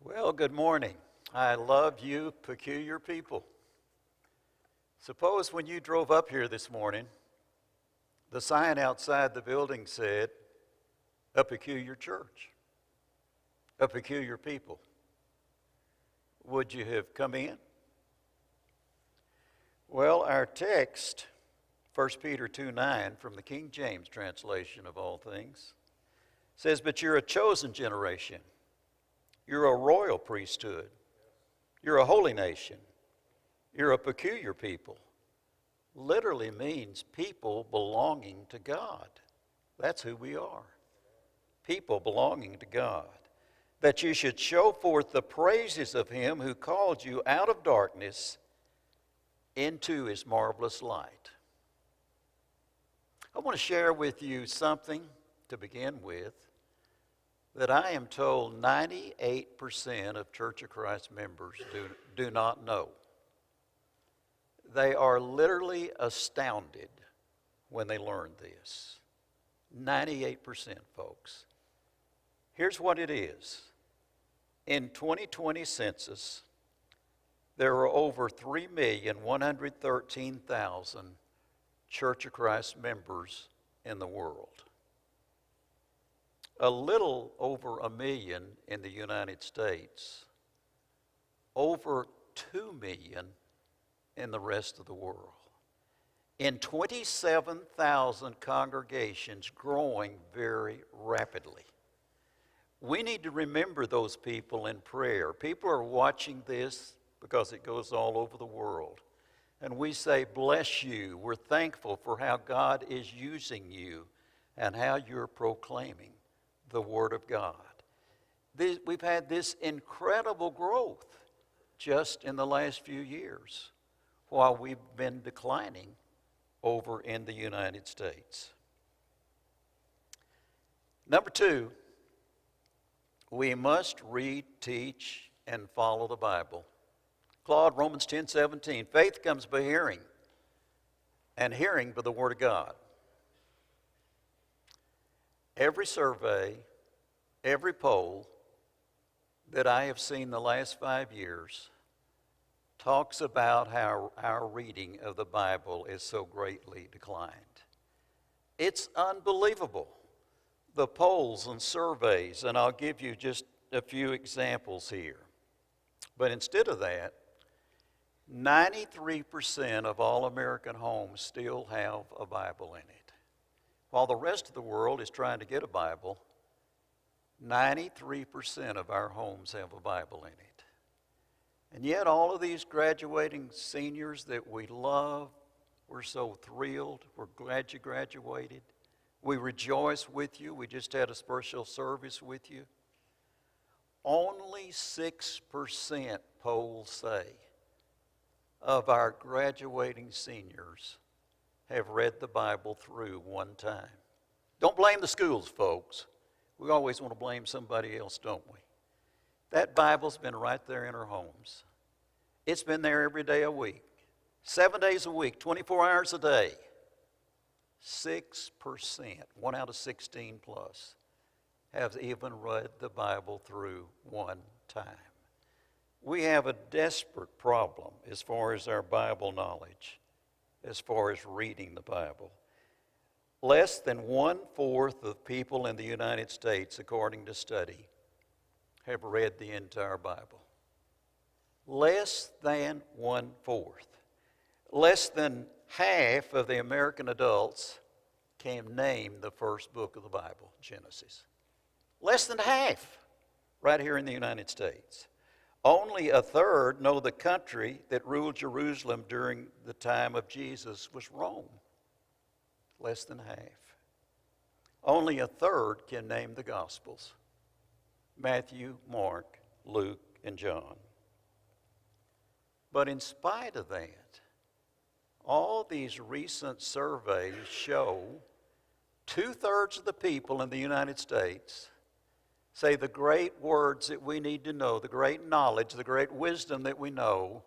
Well, good morning. I love you, peculiar people. Suppose when you drove up here this morning, the sign outside the building said, a peculiar church, a peculiar people. Would you have come in? Well, our text, 1 Peter 2:9 from the King James translation of all things, says, but you're a chosen generation. You're a royal priesthood. You're a holy nation. You're a peculiar people. Literally means people belonging to God. That's who we are. People belonging to God. That you should show forth the praises of Him who called you out of darkness into His marvelous light. I want to share with you something to begin with that I am told 98% of Church of Christ members do not know. They are literally astounded when they learn this. 98%, folks. Here's what it is. In 2020 census, there are over 3,113,000 Church of Christ members in the world. A little over 1 million in the United States, over 2 million in the rest of the world. In 27,000 congregations growing very rapidly. We need to remember those people in prayer. People are watching this because it goes all over the world. And we say, bless you. We're thankful for how God is using you and how you're proclaiming the Word of God. We've had this incredible growth just in the last few years while we've been declining over in the United States. Number two, we must read, teach, and follow the Bible. Claude, Romans 10:17, faith comes by hearing, and hearing by the Word of God. Every survey, every poll that I have seen the last 5 years talks about how our reading of the Bible is so greatly declined. It's unbelievable, the polls and surveys, and I'll give you just a few examples here. But instead of that, 93% of all American homes still have a Bible in it. While the rest of the world is trying to get a Bible, 93% of our homes have a Bible in it. And yet all of these graduating seniors that we love, we're so thrilled. We're glad you graduated. We rejoice with you. We just had a special service with you. Only 6% polls say of our graduating seniors have read the Bible through one time. Don't blame the schools, folks. We always want to blame somebody else, don't we? That Bible's been right there in our homes. It's been there every day a week, 7 days a week, 24 hours a day. 6%, 1 out of 16 plus, have even read the Bible through one time. We have a desperate problem as far as our Bible knowledge, as far as reading the Bible. Less than 1/4 of people in the United States, according to study, have read the entire Bible. Less than 1/4. Less than half of the American adults can name the first book of the Bible, Genesis. Less than half, right here in the United States. Only 1/3 know the country that ruled Jerusalem during the time of Jesus was Rome. Less than half. Only 1/3 can name the Gospels. Matthew, Mark, Luke, and John. But in spite of that, all these recent surveys show 2/3 of the people in the United States say the great words that we need to know, the great knowledge, the great wisdom that we know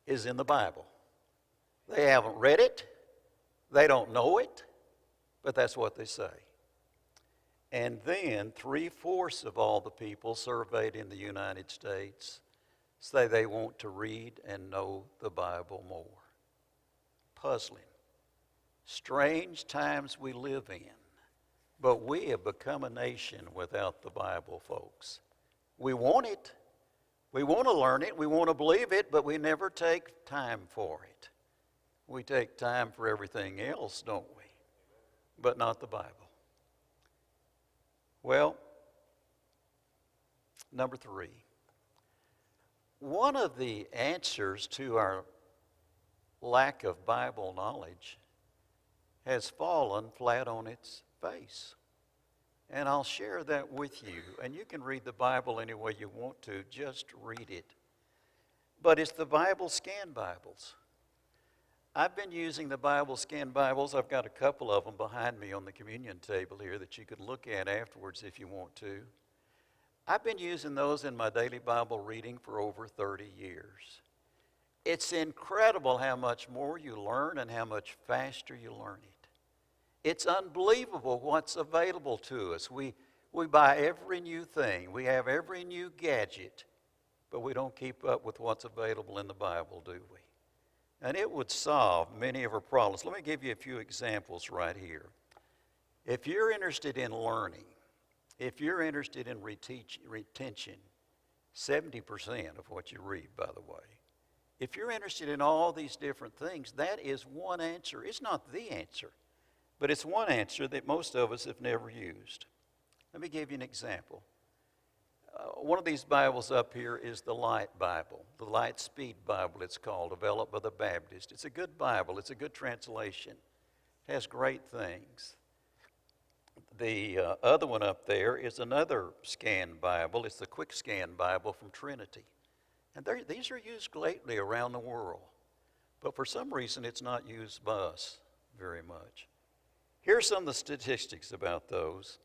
is in the Bible. They haven't read it, they don't know it, but that's what they say. And then 3/4 of all the people surveyed in the United States say they want to read and know the Bible more. Puzzling. Strange times we live in. But we have become a nation without the Bible, folks. We want it. We want to learn it. We want to believe it, but we never take time for it. We take time for everything else, don't we? But not the Bible. Well, number 3. One of the answers to our lack of Bible knowledge has fallen flat on its face. And I'll share that with you. And you can read the Bible any way you want to, just read it. But it's the Bible Scan Bibles. I've been using the Bible Scan Bibles. I've got a couple of them behind me on the communion table here that you can look at afterwards if you want to. I've been using those in my daily Bible reading for over 30 years. It's incredible how much more you learn and how much faster you learn it. It's unbelievable what's available to us. We buy every new thing. We have every new gadget, but we don't keep up with what's available in the Bible, do we? And it would solve many of our problems. Let me give you a few examples right here. If you're interested in learning, if you're interested in retention, 70% of what you read, by the way. If you're interested in all these different things, that is one answer. It's not the answer, but it's one answer that most of us have never used. Let me give you an example. One of these Bibles up here is the Light Bible, the Light Speed Bible it's called, developed by the Baptist. It's a good Bible. It's a good translation. It has great things. The other one up there is another scan Bible. It's the Quick Scan Bible from Trinity. And these are used greatly around the world. But for some reason, it's not used by us very much. Here's some of the statistics about those.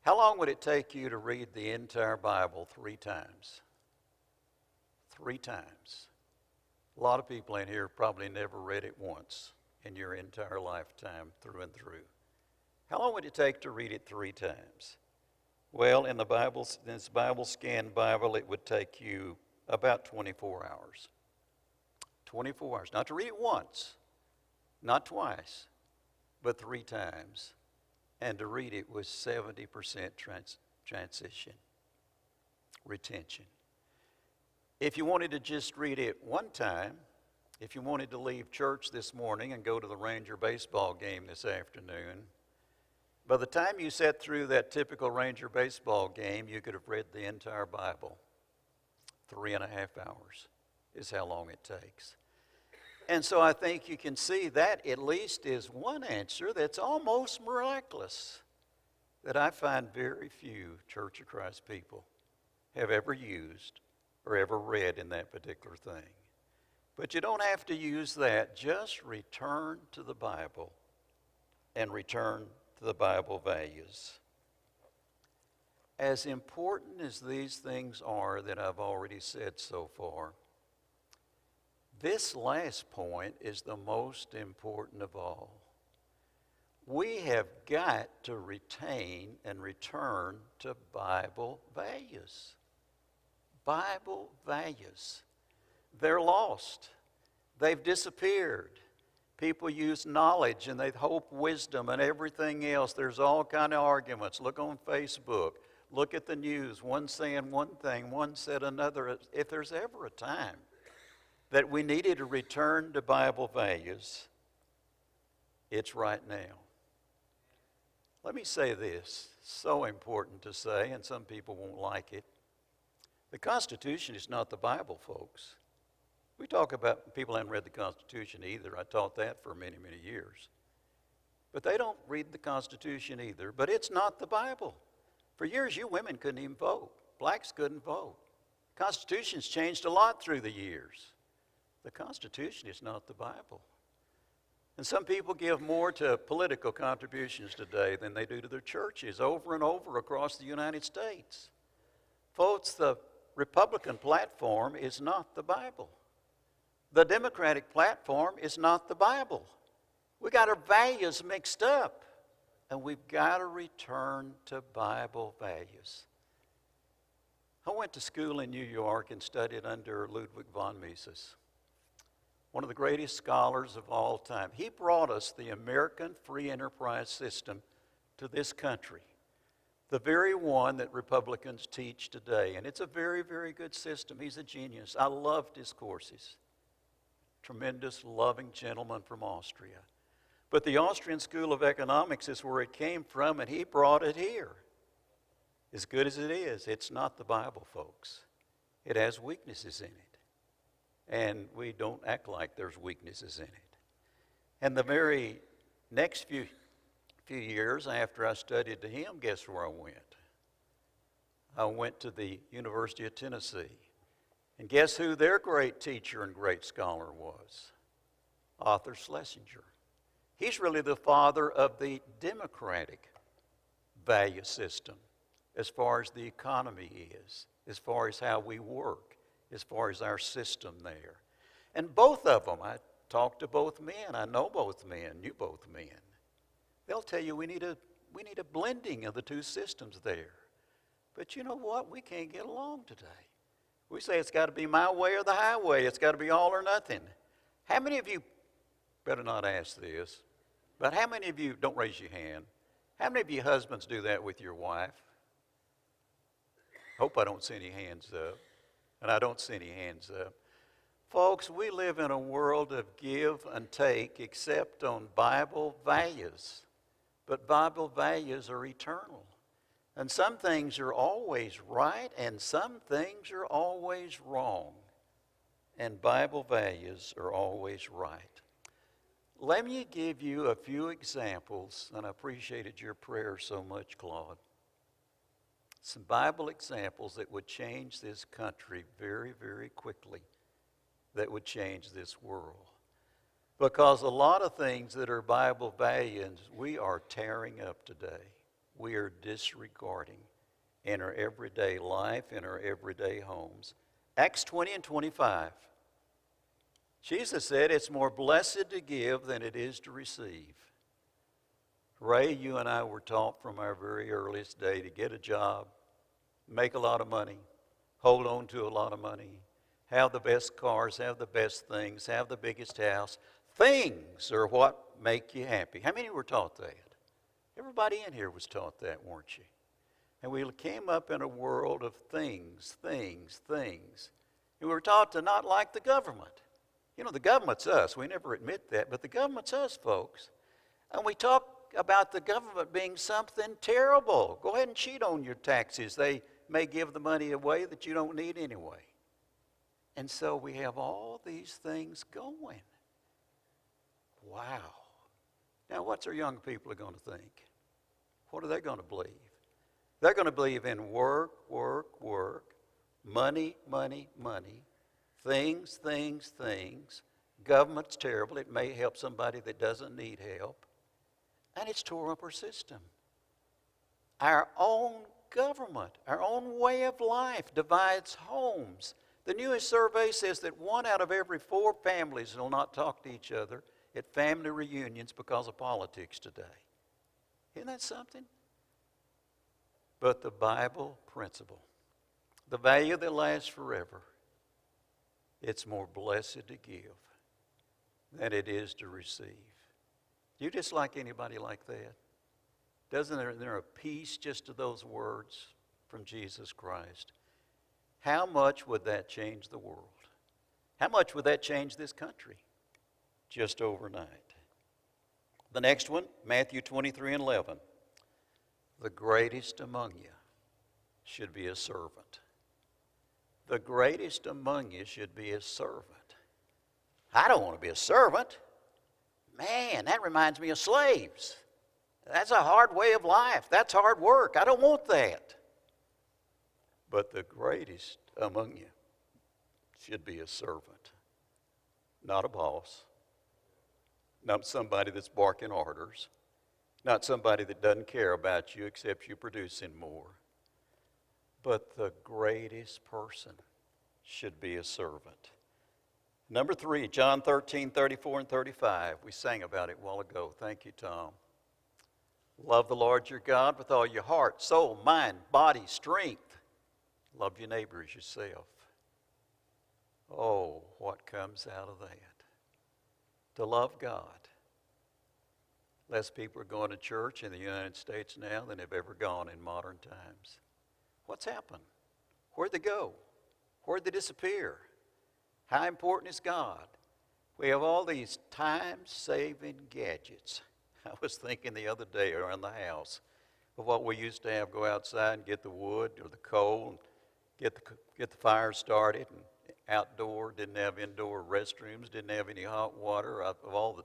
How long would it take you to read the entire Bible 3 times? 3 times. A lot of people in here probably never read it once in your entire lifetime through and through. How long would it take to read it 3 times? Well, in this Bible Scan Bible, it would take you about 24 hours. 24 hours. Not to read it once, not twice, but 3 times. And to read it with 70% retention. If you wanted to just read it one time, if you wanted to leave church this morning and go to the Ranger baseball game this afternoon, by the time you sat through that typical Ranger baseball game, you could have read the entire Bible. 3.5 hours is how long it takes. And so I think you can see that at least is one answer that's almost miraculous that I find very few Church of Christ people have ever used or ever read in that particular thing. But you don't have to use that. Just return to the Bible and return to the Bible values. As important as these things are that I've already said so far, this last point is the most important of all. We have got to retain and return to Bible values. Bible values. They're lost. They've disappeared. People use knowledge and they hope wisdom and everything else. There's all kind of arguments. Look on Facebook. Look at the news. One saying one thing, one said another. If there's ever a time that we needed to return to Bible values, it's right now. Let me say this, so important to say, and some people won't like it. The Constitution is not the Bible, folks. We talk about people haven't read the Constitution either. I taught that for many, many years. But they don't read the Constitution either. But it's not the Bible. For years, you women couldn't even vote. Blacks couldn't vote. Constitution's changed a lot through the years. The Constitution is not the Bible. And some people give more to political contributions today than they do to their churches over and over across the United States. Folks, the Republican platform is not the Bible. The Democratic platform is not the Bible. We got our values mixed up. And we've got to return to Bible values. I went to school in New York and studied under Ludwig von Mises, one of the greatest scholars of all time. He brought us the American free enterprise system to this country, the very one that Republicans teach today. And it's a very, very good system. He's a genius. I loved his courses. Tremendous, loving gentleman from Austria. But the Austrian School of Economics is where it came from, and he brought it here. As good as it is, it's not the Bible, folks. It has weaknesses in it. And we don't act like there's weaknesses in it. And the very next few years after I studied to him, guess where I went? I went to the University of Tennessee. And guess who their great teacher and great scholar was? Arthur Schlesinger. He's really the father of the democratic value system as far as the economy is, as far as how we work, as far as our system there. And both of them, I talked to both men. I know both men, knew both men. They'll tell you we need a blending of the two systems there. But you know what? We can't get along today. We say it's got to be my way or the highway. It's got to be all or nothing. How many of you, better not ask this, but how many of you, don't raise your hand, how many of you husbands do that with your wife? Hope I don't see any hands up. And I don't see any hands up. Folks, we live in a world of give and take except on Bible values. But Bible values are eternal. And some things are always right and some things are always wrong. And Bible values are always right. Let me give you a few examples, and I appreciated your prayer so much, Claude. Some Bible examples that would change this country very, very quickly, that would change this world. Because a lot of things that are Bible values, we are tearing up today. We are disregarding in our everyday life, in our everyday homes. Acts 20 and 25. Jesus said it's more blessed to give than it is to receive. Ray, you and I were taught from our very earliest day to get a job, make a lot of money, hold on to a lot of money, have the best cars, have the best things, have the biggest house. Things are what make you happy. How many were taught that? Everybody in here was taught that, weren't you? And we came up in a world of things. And we were taught to not like the government. You know, the government's us. We never admit that, but the government's us, folks. And we talk about the government being something terrible. Go ahead and cheat on your taxes. They may give the money away that you don't need anyway. And so we have all these things going. Wow. Now, what's our young people going to think? What are they going to believe? They're going to believe in work, money, things. Government's terrible. It may help somebody that doesn't need help. And it's tore up our system. Our own government, our own way of life divides homes. The newest survey says that 1 out of every 4 families will not talk to each other at family reunions because of politics today. Isn't that something? But the Bible principle, the value that lasts forever, it's more blessed to give than it is to receive. Do you dislike anybody like that? Doesn't there a peace just to those words from Jesus Christ? How much would that change the world? How much would that change this country? Just overnight. The next one, Matthew 23 and 11. The greatest among you should be a servant. The greatest among you should be a servant. I don't want to be a servant. Man, that reminds me of slaves. That's a hard way of life. That's hard work. I don't want that. But the greatest among you should be a servant, not a boss, not somebody that's barking orders, not somebody that doesn't care about you except you producing more. But the greatest person should be a servant. Number 3, John 13, 34 and 35. We sang about it a while ago. Thank you, Tom. Love the Lord your God with all your heart, soul, mind, body, strength. Love your neighbor as yourself. Oh, what comes out of that? To love God. Less people are going to church in the United States now than have ever gone in modern times. What's happened? Where'd they go? Where'd they disappear? How important is God? We have all these time-saving gadgets. I was thinking the other day around the house of what we used to have, go outside and get the wood or the coal, and get the fire started, and outdoor, didn't have indoor restrooms, didn't have any hot water. Of all the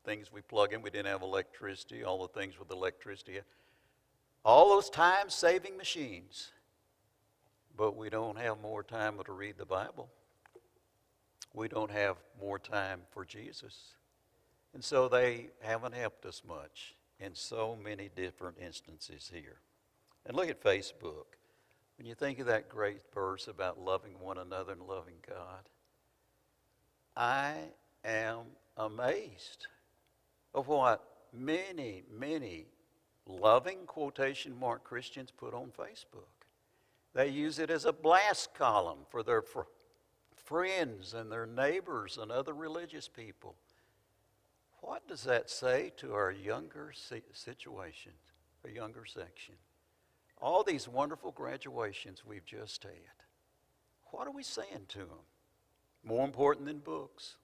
things we plug in, we didn't have electricity, all the things with electricity. All those time-saving machines. But we don't have more time to read the Bible. We don't have more time for Jesus. And so they haven't helped us much in so many different instances here. And look at Facebook. When you think of that great verse about loving one another and loving God, I am amazed of what many, many loving quotation mark Christians put on Facebook. They use it as a blast column for their friends and their neighbors and other religious people. What does that say to our younger situation, our younger section? All these wonderful graduations we've just had. What are we saying to them? More important than books,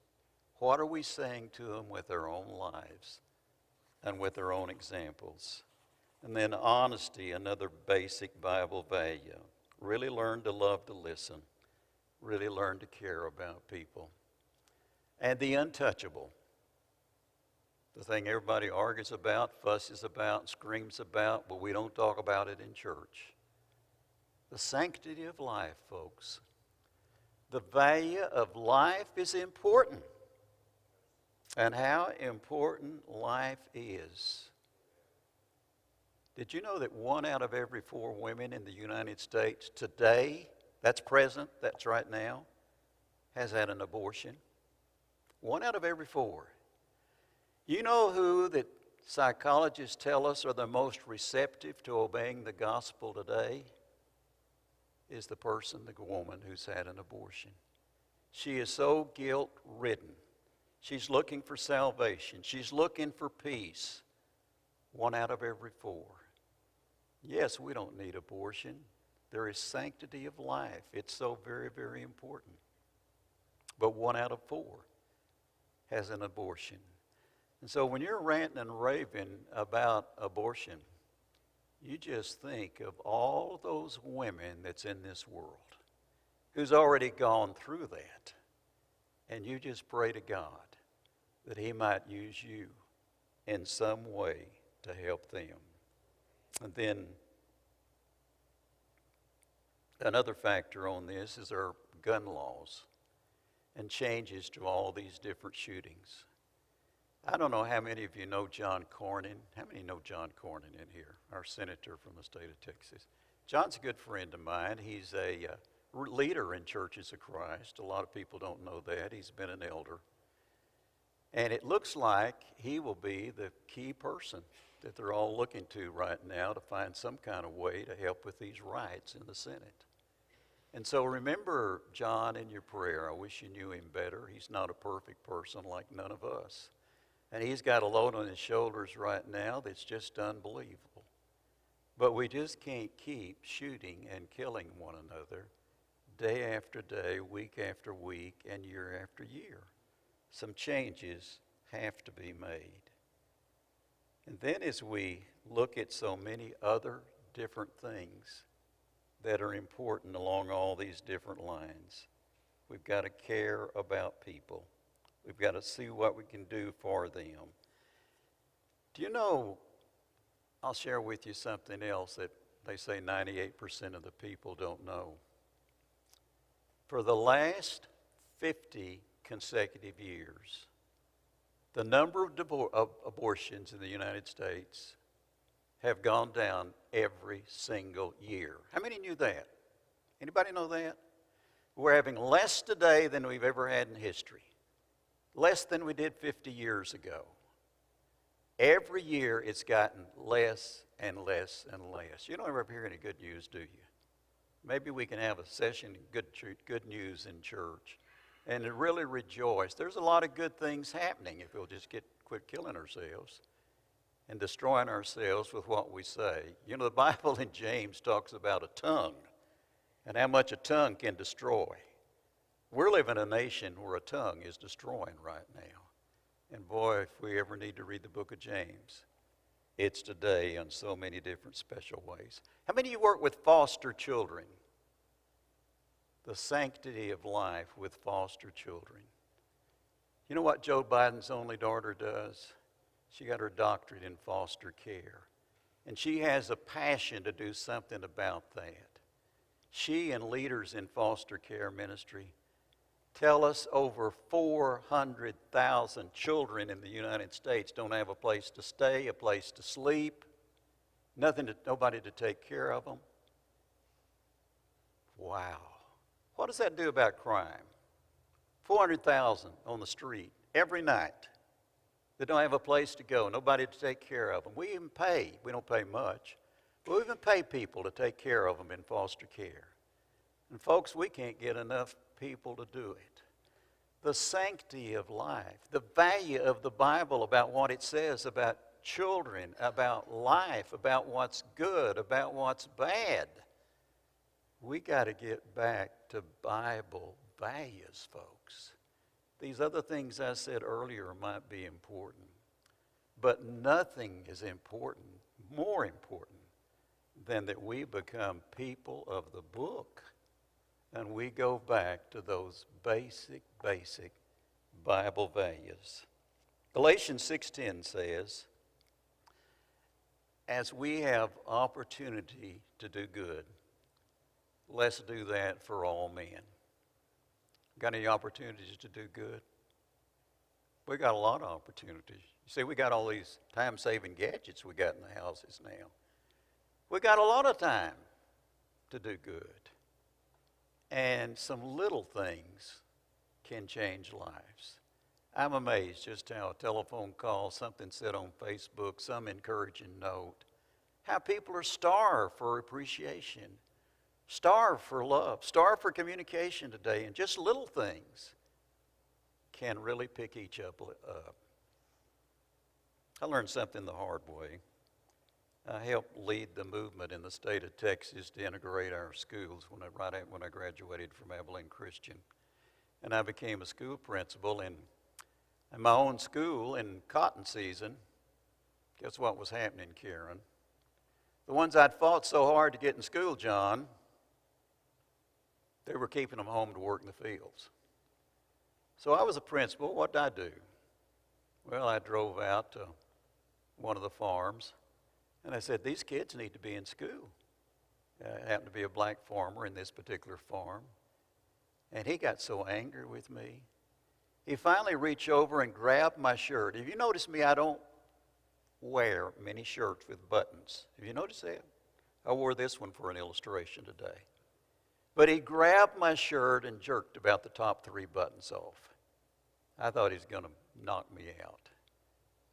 what are we saying to them with our own lives and with our own examples? And then honesty, another basic Bible value. Really learn to love to listen. Really learn to care about people. And the untouchable. The thing everybody argues about, fusses about, screams about, but we don't talk about it in church. The sanctity of life, folks. The value of life is important. And how important life is. Did you know that 1 out of every 4 women in the United States today, that's present, that's right now, has had an abortion? 1 out of every 4. You know who that psychologists tell us are the most receptive to obeying the gospel today? Is the person, the woman who's had an abortion. She is so guilt-ridden. She's looking for salvation. She's looking for peace. 1 out of every 4. Yes, we don't need abortion. There is sanctity of life. It's so very, very important. But 1 out of 4 has an abortion. And so when you're ranting and raving about abortion, you just think of all those women that's in this world who's already gone through that. And you just pray to God that He might use you in some way to help them. And then another factor on this is our gun laws and changes to all these different shootings. I don't know how many of you know John Cornyn. How many know John Cornyn in here? Our senator from the state of Texas. John's a good friend of mine. He's a leader in Churches of Christ. A lot of people don't know that. He's been an elder. And it looks like he will be the key person that they're all looking to right now to find some kind of way to help with these riots in the Senate. And so remember John in your prayer. I wish you knew him better. He's not a perfect person like none of us. And he's got a load on his shoulders right now that's just unbelievable. But we just can't keep shooting and killing one another day after day, week after week, and year after year. Some changes have to be made. And then as we look at so many other different things that are important along all these different lines, we've got to care about people. We've got to see what we can do for them. Do you know, I'll share with you something else that they say 98% of the people don't know. For the last 50 consecutive years, the number of abortions in the United States have gone down every single year. How many knew that? Anybody know that? We're having less today than we've ever had in history. Less than we did 50 years ago. Every year it's gotten less and less and less. You don't ever hear any good news, do you? Maybe we can have a session of good news in church and to really rejoice. There's a lot of good things happening if we'll just quit killing ourselves and destroying ourselves with what we say. You know, the Bible in James talks about a tongue and how much a tongue can destroy. We're living in a nation where a tongue is destroying right now. And boy, if we ever need to read the book of James, it's today in so many different special ways. How many of you work with foster children? The sanctity of life with foster children. You know what Joe Biden's only daughter does? She got her doctorate in foster care. And she has a passion to do something about that. She and leaders in foster care ministry tell us over 400,000 children in the United States don't have a place to stay, a place to sleep, nobody to take care of them. Wow. What does that do about crime? 400,000 on the street every night that don't have a place to go, nobody to take care of them. We even pay. We don't pay much, but we even pay people to take care of them in foster care. And folks, we can't get enough people to do it. The sanctity of life, the value of the Bible about what it says about children, about life, about what's good, about what's bad. We got to get back to Bible values, folks. These other things I said earlier might be important, but nothing is important, more important, than that we become people of the book. And we go back to those basic Bible values. Galatians 6:10 says, as we have opportunity to do good, let's do that for all men. Got any opportunities to do good? We got a lot of opportunities. You see, we got all these time-saving gadgets we got in the houses now. We got a lot of time to do good. And some little things can change lives. I'm amazed just how a telephone call, something said on Facebook, some encouraging note, how people are starved for appreciation, starved for love, starved for communication today, and just little things can really pick each other up. I learned something the hard way. I helped lead the movement in the state of Texas to integrate our schools when I graduated from Abilene Christian. And I became a school principal in my own school in cotton season. Guess what was happening, Karen? The ones I'd fought so hard to get in school, John, they were keeping them home to work in the fields. So I was a principal. What did I do? Well, I drove out to one of the farms, and I said, these kids need to be in school. I happened to be a black farmer in this particular farm. And he got so angry with me. He finally reached over and grabbed my shirt. If you notice me, I don't wear many shirts with buttons. Have you noticed that? I wore this one for an illustration today. But he grabbed my shirt and jerked about the top 3 buttons off. I thought he was going to knock me out.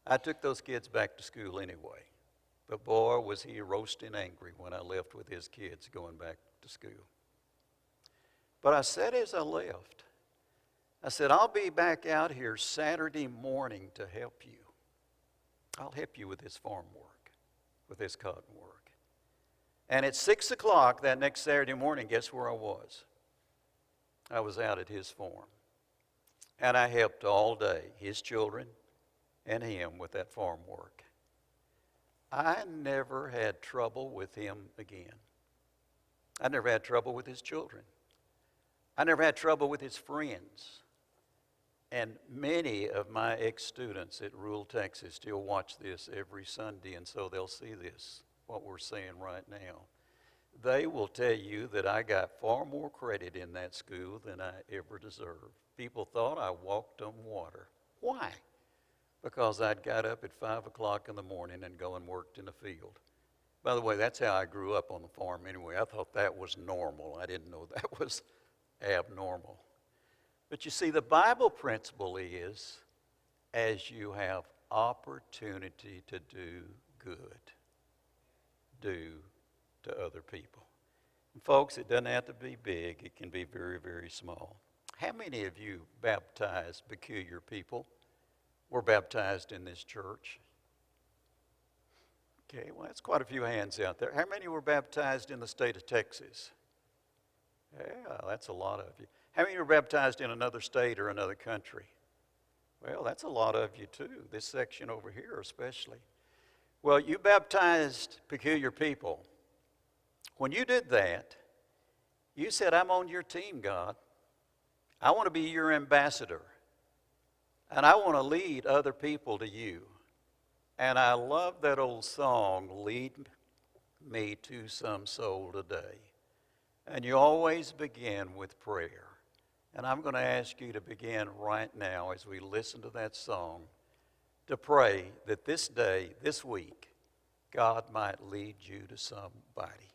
I took those kids back to school anyway. But boy, was he roasting angry when I left with his kids going back to school. But I said as I left, I said, I'll be back out here Saturday morning to help you. I'll help you with this farm work, with this cotton work. And at 6 o'clock that next Saturday morning, guess where I was? I was out at his farm. And I helped all day, his children and him, with that farm work. I never had trouble with him again. I never had trouble with his children. I never had trouble with his friends. And many of my ex-students at rural Texas still watch this every Sunday, and so they'll see this, what we're saying right now. They will tell you that I got far more credit in that school than I ever deserved. People thought I walked on water. Why? Because I'd got up at 5 o'clock in the morning and go and worked in the field. By the way, that's how I grew up on the farm anyway. I thought that was normal. I didn't know that was abnormal. But you see, the Bible principle is, as you have opportunity to do good. Do to other people. And folks, it doesn't have to be big. It can be very, very small. How many of you baptized peculiar people were baptized in this church? Okay, well, that's quite a few hands out there. How many were baptized in the state of Texas? Yeah, that's a lot of you. How many were baptized in another state or another country? Well, that's a lot of you too, this section over here especially. Well, you baptized peculiar people. When you did that, you said, I'm on your team, God. I want to be your ambassador. And I want to lead other people to you. And I love that old song, Lead Me to Some Soul Today. And you always begin with prayer. And I'm going to ask you to begin right now as we listen to that song to pray that this day, this week, God might lead you to somebody.